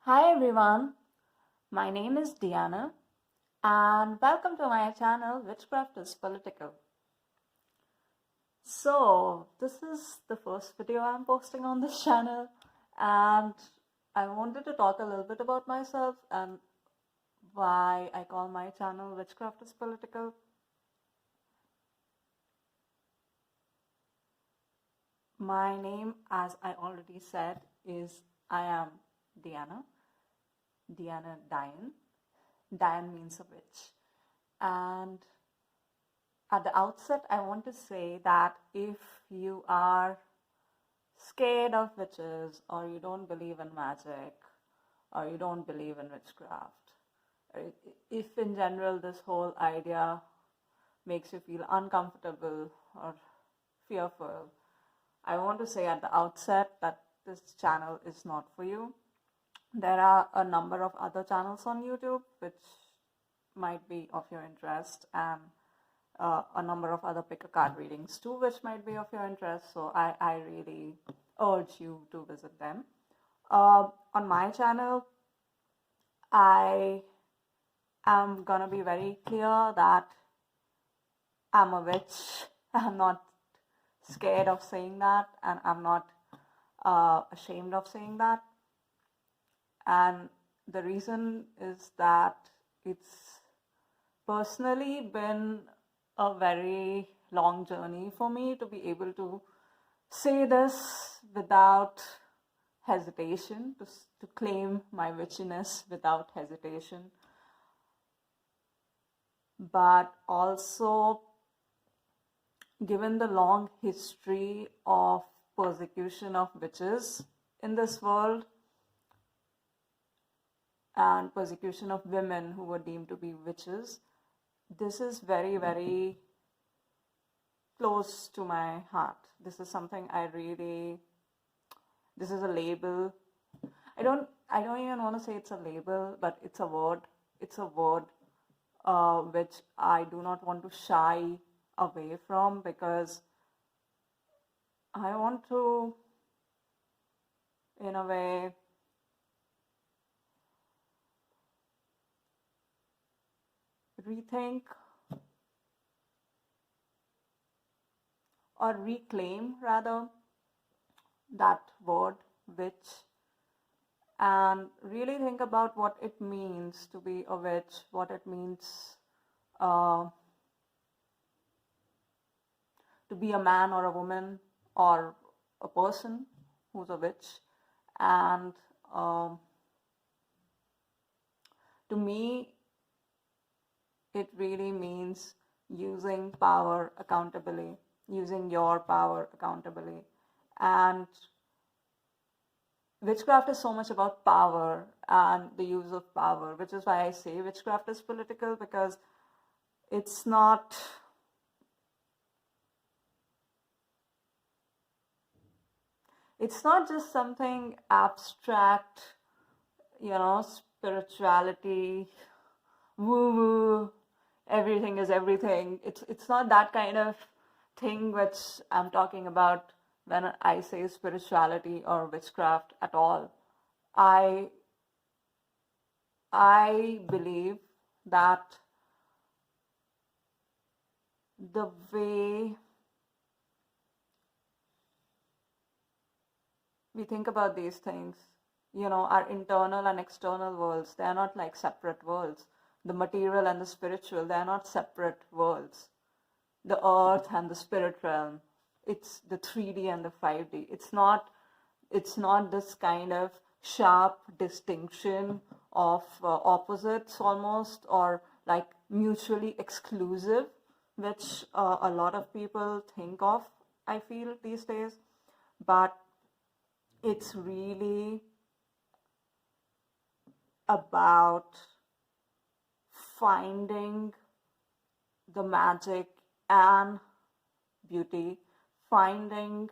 Hi everyone, my name is Diana and welcome to my channel Witchcraft is Political. So, this is the first video I'm posting on this channel and I wanted to talk a little bit about myself and why I call my channel Witchcraft is Political. My name, as I already said, is I am Diana Diane. Diane means a witch. And at the outset, I want to say that if you are scared of witches, or you don't believe in magic, or you don't believe in witchcraft, or if in general this whole idea makes you feel uncomfortable or fearful, I want to say at the outset that this channel is not for you. There are a number of other channels on YouTube which might be of your interest, and a number of other pick a card readings too which might be of your interest, so I really urge you to visit them. On my channel, I am gonna be very clear that I'm a witch. I'm not scared of saying that, and I'm not ashamed of saying that. And the reason is that it's personally been a very long journey for me to be able to say this without hesitation, to claim my witchiness without hesitation, but also given the long history of persecution of witches in this world and persecution of women who were deemed to be witches, this is very, very close to my heart. This is something this is a label. I don't even want to say it's a label, but it's a word. It's a word which I do not want to shy away from, because I want to, in a way, rethink or reclaim rather that word witch, and really think about what it means to be a witch, what it means to be a man or a woman or a person who's a witch. And to me, it really means using power accountably, using your power accountably. And witchcraft is so much about power and the use of power, which is why I say witchcraft is political, because it's not just something abstract, spirituality, woo-woo, everything is everything. It's not that kind of thing which I'm talking about when I say spirituality or witchcraft at all. I believe that the way we think about these things, our internal and external worlds, they're not like separate worlds. The material and the spiritual, they're not separate worlds. The earth and the spirit realm, it's the 3D and the 5D. It's not this kind of sharp distinction of opposites almost, or like mutually exclusive, which a lot of people think of, I feel, these days. But it's really about finding the magic and beauty, finding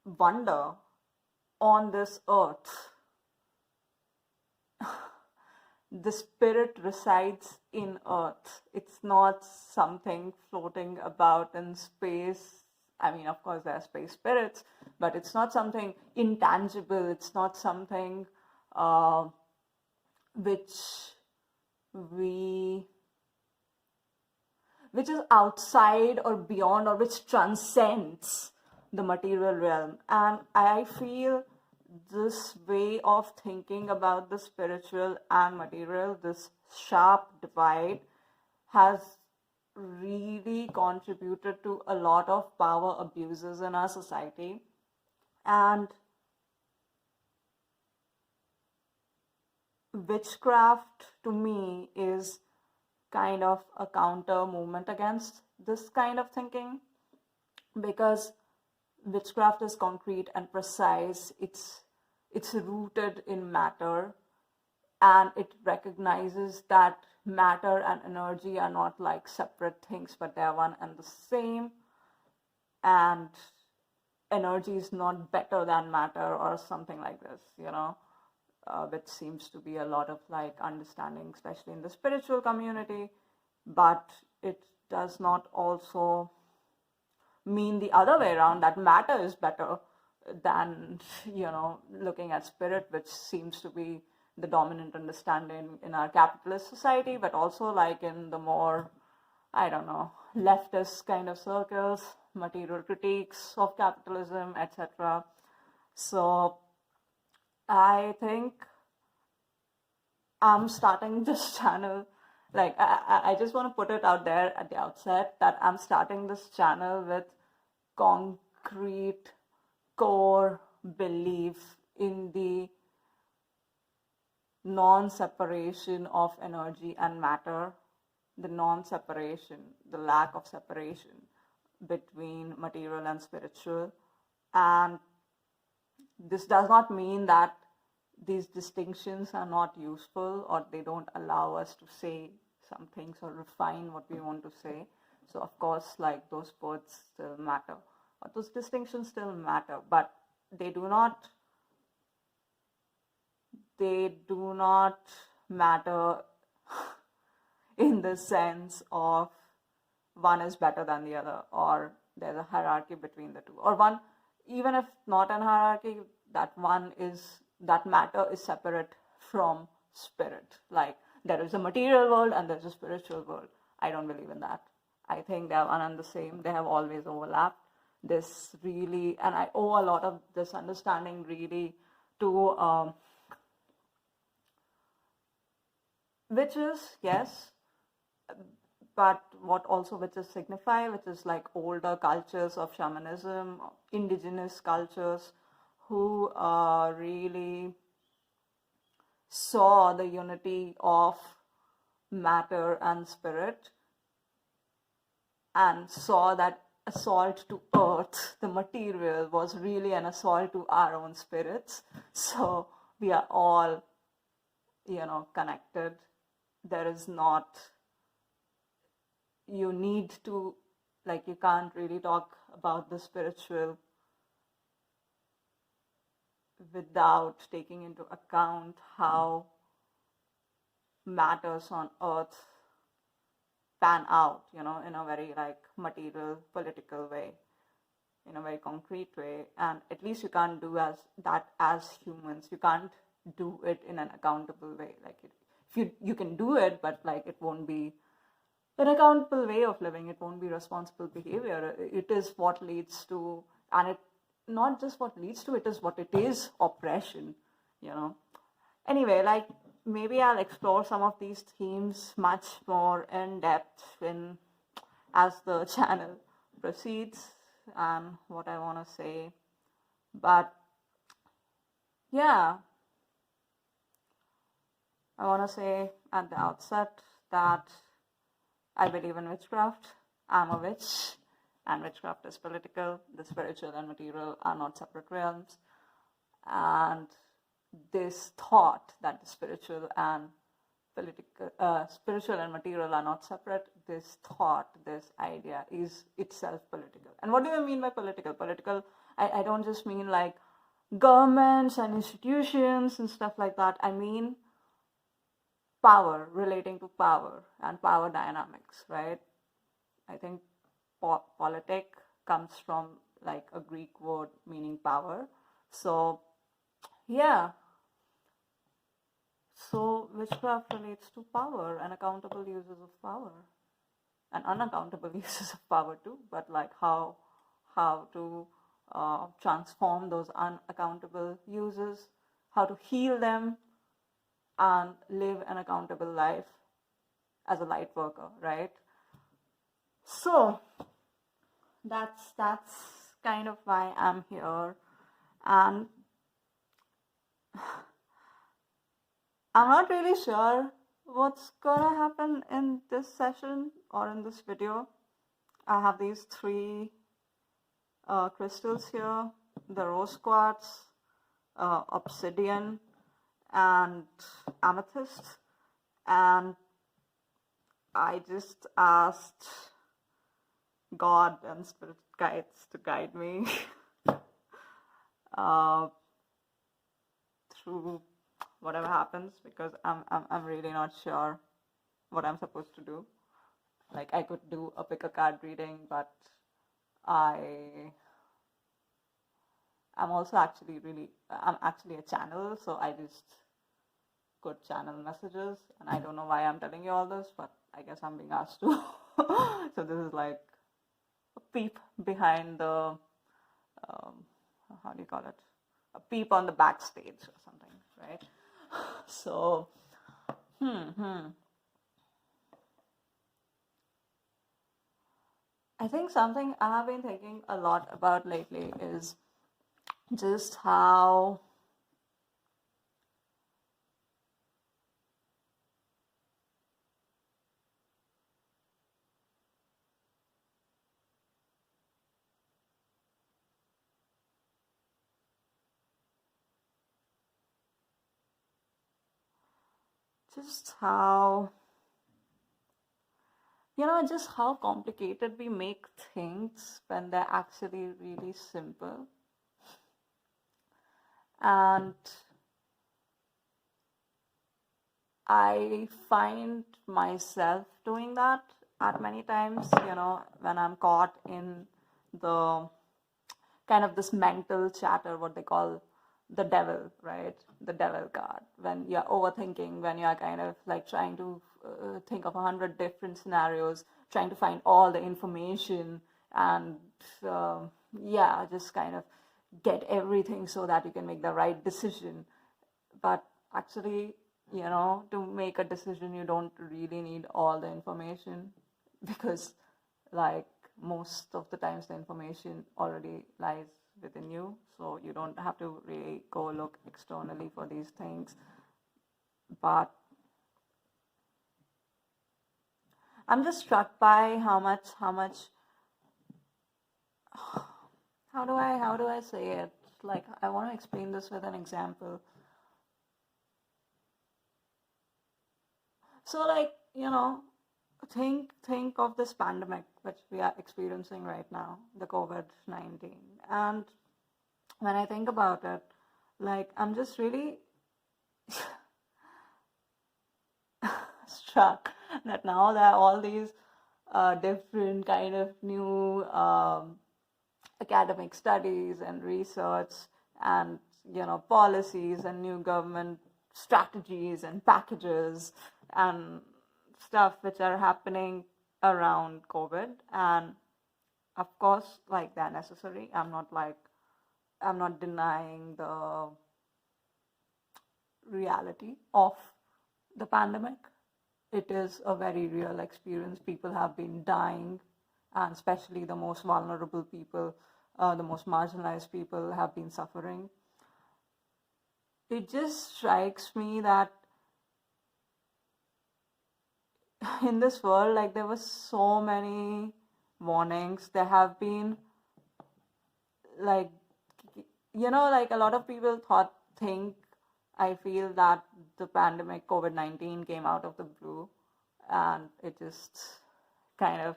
wonder on this earth. The spirit resides in earth. It's not something floating about in space I mean, of course, there are space spirits, but it's not something intangible. It's not something which we which is outside or beyond or which transcends the material realm. And I feel this way of thinking about the spiritual and material, this sharp divide, has really contributed to a lot of power abuses in our society. And witchcraft to me is kind of a counter movement against this kind of thinking, because witchcraft is concrete and precise. It's rooted in matter, and it recognizes that matter and energy are not like separate things, but they are one and the same. And energy is not better than matter or something like this, which seems to be a lot of like understanding, especially in the spiritual community. But it does not also mean the other way around, that matter is better than, looking at spirit, which seems to be the dominant understanding in our capitalist society, but also like in the more, I don't know, leftist kind of circles, material critiques of capitalism, etc. So I think I'm starting this channel, like I just want to put it out there at the outset that I'm starting this channel with concrete core belief in the non-separation of energy and matter, the non-separation, the lack of separation between material and spiritual. And this does not mean that these distinctions are not useful or they don't allow us to say some things or refine what we want to say. So of course, like, those words still matter, or those distinctions still matter, but they do not matter in the sense of one is better than the other, or there's a hierarchy between the two, or one, even if not an hierarchy, that matter is separate from spirit. Like, there is a material world and there's a spiritual world. I don't believe in that. I think they are one and the same. They have always overlapped. This really, and I owe a lot of this understanding really to witches, yes, but what also witches signify, which is like older cultures of shamanism, indigenous cultures, who really saw the unity of matter and spirit, and saw that assault to earth, the material, was really an assault to our own spirits. So we are all, connected. There is not, you need to, like, you can't really talk about the spiritual without taking into account how matters on earth pan out, in a very like material, political way, in a very concrete way. And at least you can't do that as humans. You can't do it in an accountable way. Like, if you can do it, but like, it won't be an accountable way of living. It won't be responsible behavior. It is what leads to, and it not just what leads to, it is what it is, oppression, Anyway, like, maybe I'll explore some of these themes much more in depth as the channel proceeds and what I want to say. But yeah, I want to say at the outset that I believe in witchcraft. I'm a witch, and witchcraft is political. The spiritual and material are not separate realms. And this thought that the spiritual and material are not separate, this thought, this idea is itself political. And what do I mean by political? Political, I don't just mean like governments and institutions and stuff like that. I mean power, relating to power and power dynamics, right? I think politic comes from like a Greek word meaning power. So yeah, so witchcraft relates to power and accountable uses of power and unaccountable uses of power too, but like how to transform those unaccountable uses, how to heal them and live an accountable life as a light worker, right? So that's kind of why I'm here. And I'm not really sure what's gonna happen in this session or in this video. I have these three crystals here, the rose quartz, obsidian, and amethyst. And I just asked God and spirit guides to guide me through whatever happens, because I'm really not sure what I'm supposed to do. Like, I could do a pick a card reading, but I'm actually a channel, so I just could channel messages, and I don't know why I'm telling you all this, but I guess I'm being asked to. So this is like a peep behind the how do you call it? A peep on the backstage or something, right? So, I think something I have been thinking a lot about lately is just how just how just how complicated we make things when they're actually really simple. And I find myself doing that at many times, when I'm caught in the kind of this mental chatter, what they call the devil, right? The devil card. When you're overthinking, when you're kind of like trying to think of 100 different scenarios, trying to find all the information, and just kind of get everything so that you can make the right decision. But actually, to make a decision, you don't really need all the information, because like most of the times the information already lies within you, so you don't have to really go look externally for these things. But I'm just struck by how much how do I say it? Like, I want to explain this with an example. So like, think of this pandemic which we are experiencing right now, the COVID-19. And when I think about it, like, I'm just really struck that now there are all these different kind of new academic studies and research and policies and new government strategies and packages and stuff which are happening around COVID. And of course, like, they're necessary. I'm not denying the reality of the pandemic. It is a very real experience. People have been dying, and especially the most vulnerable people, the most marginalized people have been suffering. It just strikes me that in this world, like, there were so many warnings. There have been, like, like, a lot of people I feel that the pandemic COVID-19 came out of the blue, and it just kind of,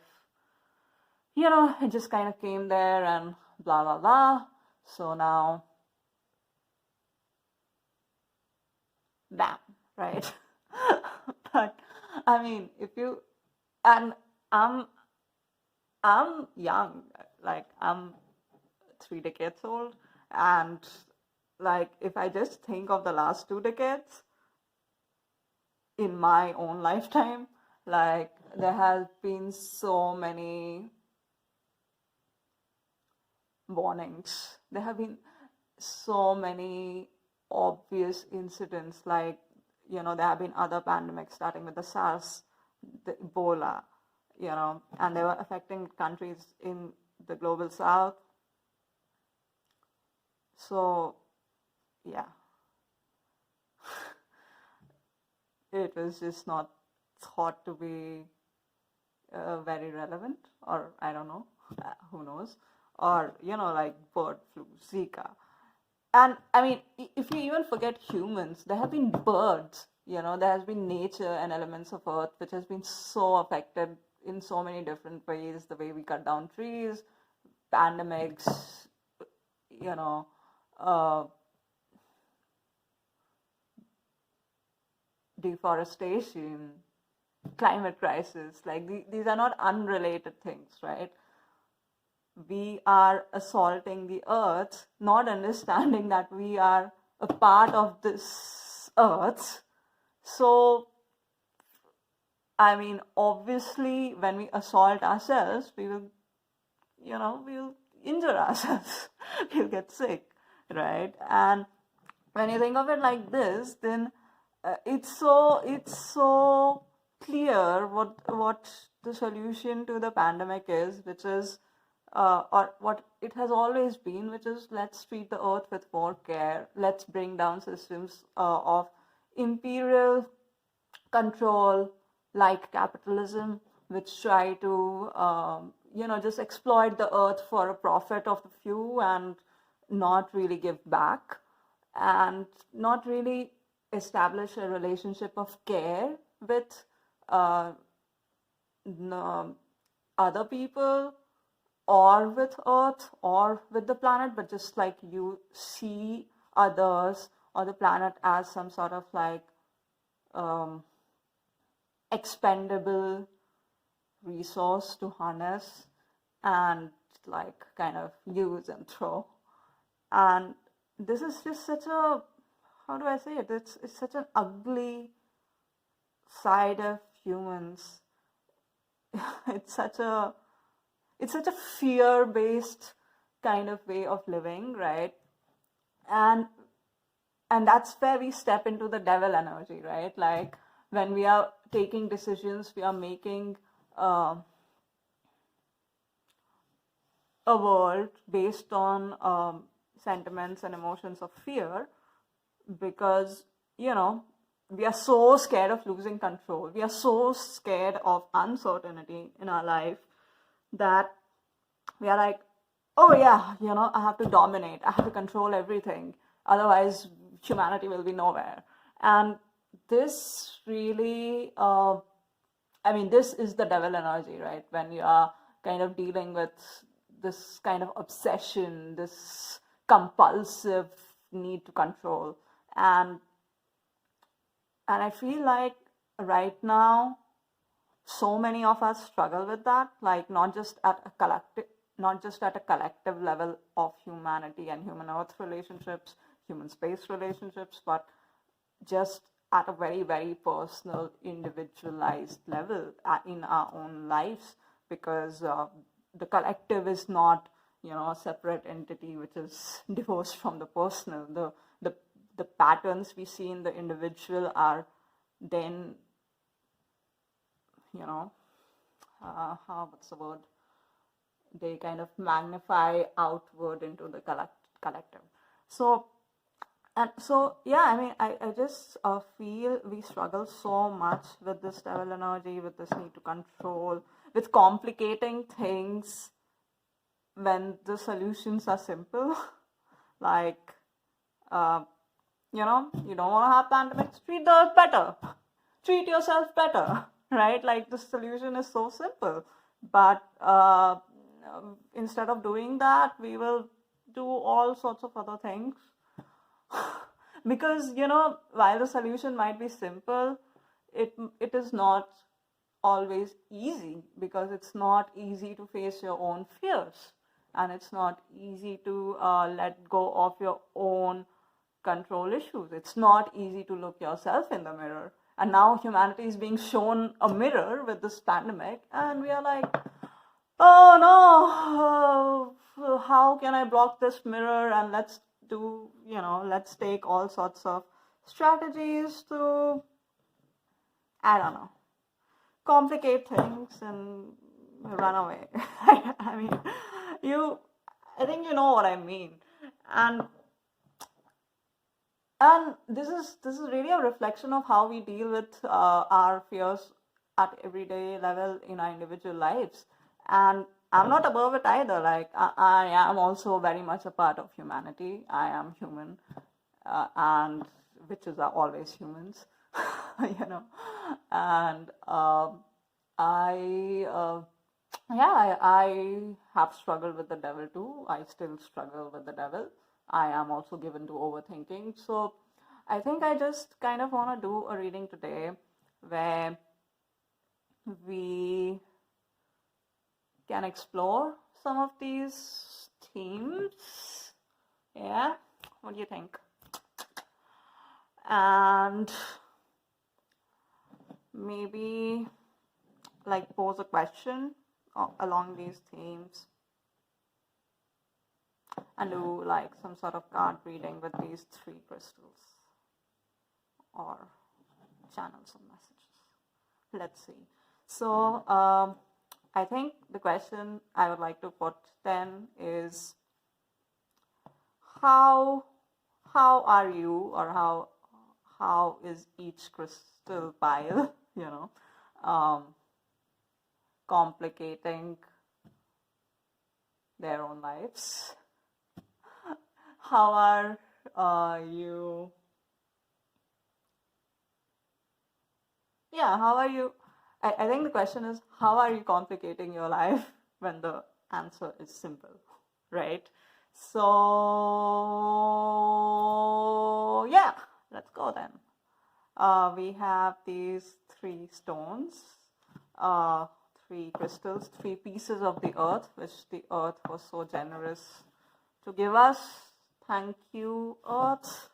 it just kind of came there and blah, blah, blah. So now, bam, right? But I mean, and I'm young, like I'm 3 decades old, and like if I just think of the last 2 decades in my own lifetime, like there has been so many warnings. There have been so many obvious incidents, like, there have been other pandemics starting with the SARS, the Ebola, and they were affecting countries in the global south. So, yeah, it was just not thought to be very relevant, or I don't know, who knows, or, like bird flu, Zika. And I mean, if you even forget humans, there have been birds, there has been nature and elements of earth which has been so affected in so many different ways, the way we cut down trees, pandemics, uh, deforestation, climate crisis. Like these are not unrelated things, right? We are assaulting the earth, not understanding that we are a part of this earth. So, I mean, obviously, when we assault ourselves, we will, we'll injure ourselves. We'll get sick, right? And when you think of it like this, then it's so clear what the solution to the pandemic is, which is or what it has always been, which is let's treat the earth with more care. Let's bring down systems of imperial control like capitalism, which try to just exploit the earth for a profit of the few and not really give back, and not really establish a relationship of care with other people or with earth or with the planet, but just like you see others or the planet as some sort of like expendable resource to harness and like kind of use and throw. And this is just such a, how do I say it? It's such an ugly side of humans. It's such a fear-based kind of way of living, right? And that's where we step into the devil energy, right? Like when we are taking decisions, we are making a world based on sentiments and emotions of fear, because we are so scared of losing control. We are so scared of uncertainty in our life that we are like, oh yeah, I have to dominate, I have to control everything, otherwise humanity will be nowhere. And this really, this is the devil energy, right? When you are kind of dealing with this kind of obsession, this compulsive need to control. And I feel like right now, so many of us struggle with that, like not just at a collective level of humanity and human earth relationships, human space relationships, but just at a very, very personal, individualized level in our own lives, because the collective is not, a separate entity which is divorced from the personal. The patterns we see in the individual are then, what's the word? They kind of magnify outward into the collective. So, yeah, I just feel we struggle so much with this devil energy, with this need to control, with complicating things when the solutions are simple. Like, you don't want to have pandemics, treat the earth better, treat yourself better, right? Like the solution is so simple, but instead of doing that, we will do all sorts of other things. Because while the solution might be simple, it is not always easy, because it's not easy to face your own fears. and it's not easy to let go of your own control issues. It's not easy to look yourself in the mirror. And now humanity is being shown a mirror with this pandemic, and we are like, oh no, how can I block this mirror? And let's take all sorts of strategies to, I don't know, complicate things and run away. I mean, I think you know what I mean. And this is really a reflection of how we deal with our fears at everyday level in our individual lives. And I'm not above it either. Like I am also very much a part of humanity. I am human, and witches are always humans, you know. And I have struggled with the devil too. I still struggle with the devil. I am also given to overthinking. So I think I just kind of want to do a reading today where we can explore some of these themes. Yeah, what do you think? And maybe like pose a question along these themes and do like some sort of card reading with these 3 crystals or channel some messages. Let's see. So I think the question I would like to put then is, how are you, or how is each crystal pile, complicating their own lives? How are you? Yeah, how are you? I think the question is, how are you complicating your life when the answer is simple, right? So, yeah, let's go then. We have these 3 stones, 3 crystals, 3 pieces of the earth, which the earth was so generous to give us. Thank you, earth.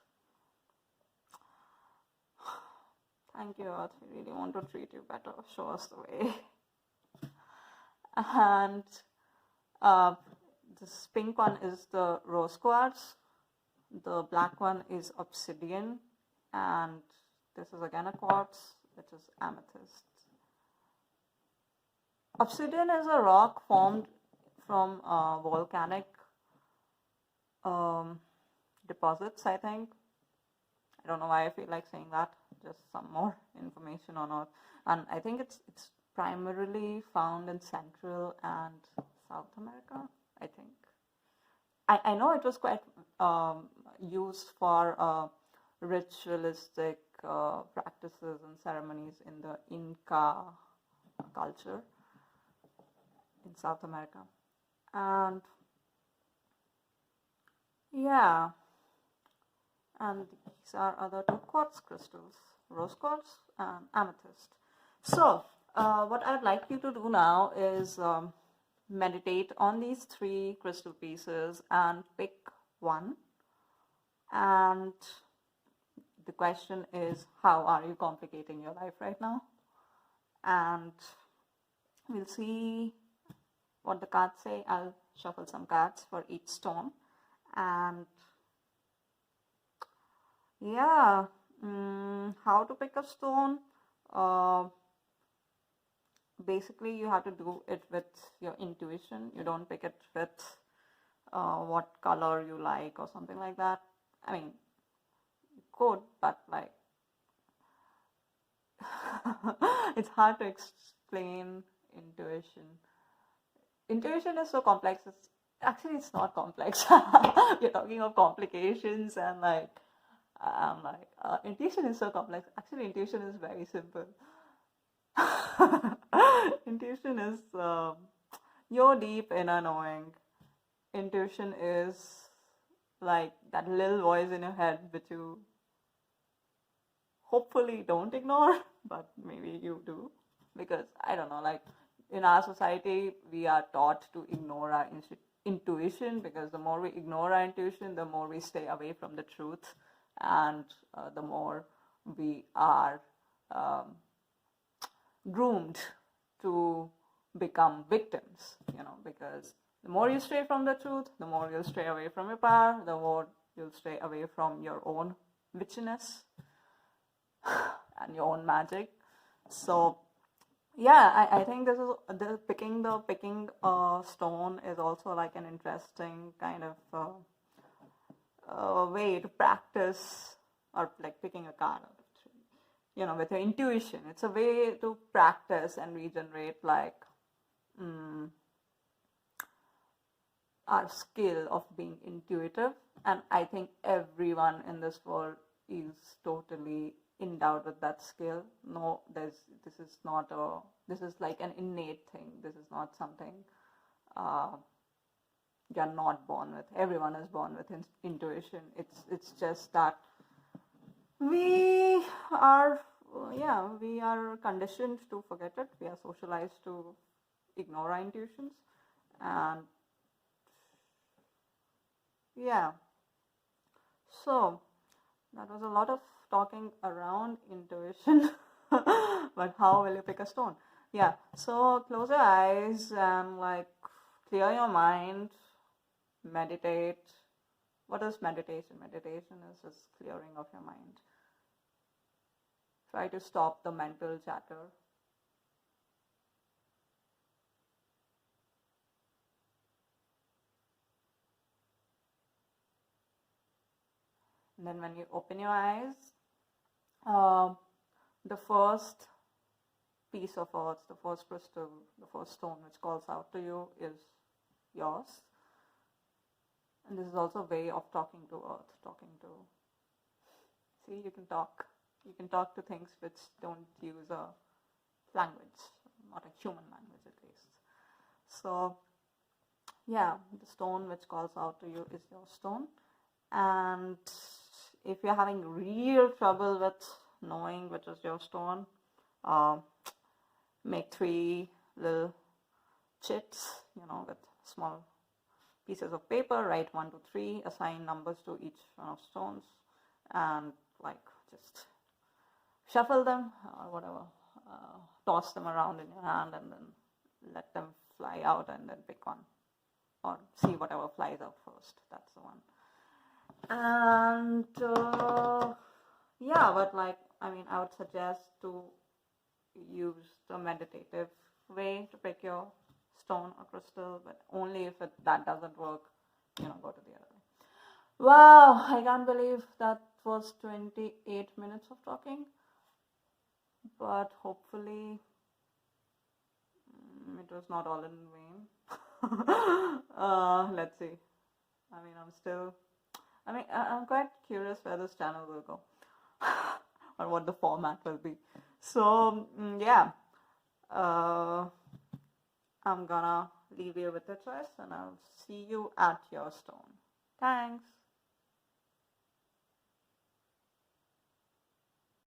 Thank you, earth. We really want to treat you better. Show us the way. And this pink one is the rose quartz. The black one is obsidian. And this is again a quartz, which is amethyst. Obsidian is a rock formed from volcanic deposits, I think. I don't know why I feel like saying that. Just some more information on it. And I think it's primarily found in Central and South America, I think. I know it was quite used for ritualistic practices and ceremonies in the Inca culture in South America. And yeah, and these are other 2 quartz crystals, rose quartz and amethyst. So what I'd like you to do now is meditate on these 3 crystal pieces and pick one. And the question is, how are you complicating your life right now? And we'll see what the cards say. I'll shuffle some cards for each stone. And yeah, how to pick a stone? Basically, you have to do it with your intuition. You don't pick it with what color you like or something like that. I mean, you could, but like it's hard to explain intuition. Intuition is so complex. It's not complex. You're talking of complications, and like I'm like, intuition is so complex. Actually, intuition is very simple. Intuition is your deep inner knowing. Intuition is like that little voice in your head which you hopefully don't ignore, but maybe you do, because I don't know, like in our society we are taught to ignore our intuition, because the more we ignore our intuition, the more we stay away from the truth, and the more we are groomed to become victims, because the more you stray from the truth, the more you'll stray away from your power, the more you'll stray away from your own witchiness and your own magic. So yeah, I think this is the picking stone is also like an interesting kind of way to practice, or like picking a card out of tree, with your intuition. It's a way to practice and regenerate like our skill of being intuitive. And I think everyone in this world is totally endowed with that skill. No, this is like an innate thing. This is not something you're not born with. Everyone is born with intuition. It's just that we are conditioned to forget it. We are socialized to ignore our intuitions. And yeah, so that was a lot of talking around intuition. But how will you pick a stone? Yeah, so close your eyes and like clear your mind, meditate. What is meditation? Meditation is just clearing of your mind. Try to stop the mental chatter. And then when you open your eyes, the first piece of earth, the first crystal, the first stone which calls out to you is yours. And this is also a way of talking to earth, see, you can talk to things which don't use a language, not a human language at least. So yeah, the stone which calls out to you is your stone. And if you're having real trouble with knowing which is your stone, make 3 little chits, with small pieces of paper, write 1 to 3, assign numbers to each one of stones, and like just shuffle them or whatever, toss them around in your hand, and then let them fly out, and then pick one, or see whatever flies out first. That's the one. And but I would suggest to use the meditative way to pick your stone or crystal, but only if that doesn't work, go to the other way. Wow, I can't believe that was 28 minutes of talking, but hopefully it was not all in vain. Let's see. I'm quite curious where this channel will go or what the format will be. So I'm gonna leave you with the choice, and I'll see you at your stone. Thanks.